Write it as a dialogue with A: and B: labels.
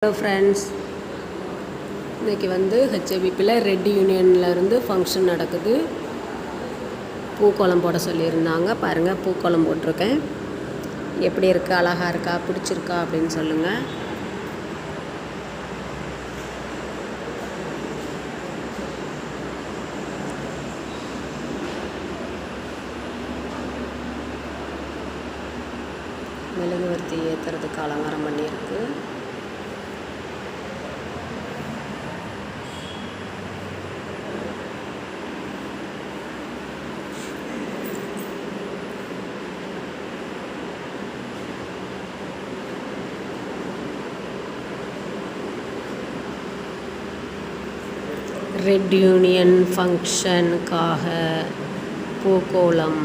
A: Hello friends, இன்றைக்கி ஹெச்ஏபிபியில் red யூனியன்லேருந்து function நடக்குது. பூக்கோலம் போட சொல்லியிருந்தாங்க. பாருங்கள், பூக்கோலம் போட்டிருக்கேன். எப்படி இருக்குது, அழகாக இருக்கா, பிடிச்சிருக்கா அப்படின்னு சொல்லுங்கள். மெழுகுவர்த்தி ஏற்றுறதுக்கு அலங்காரம் பண்ணியிருக்கு. ரெட் யூனியன் ஃபங்க்ஷனுக்காக பூக்கோலம்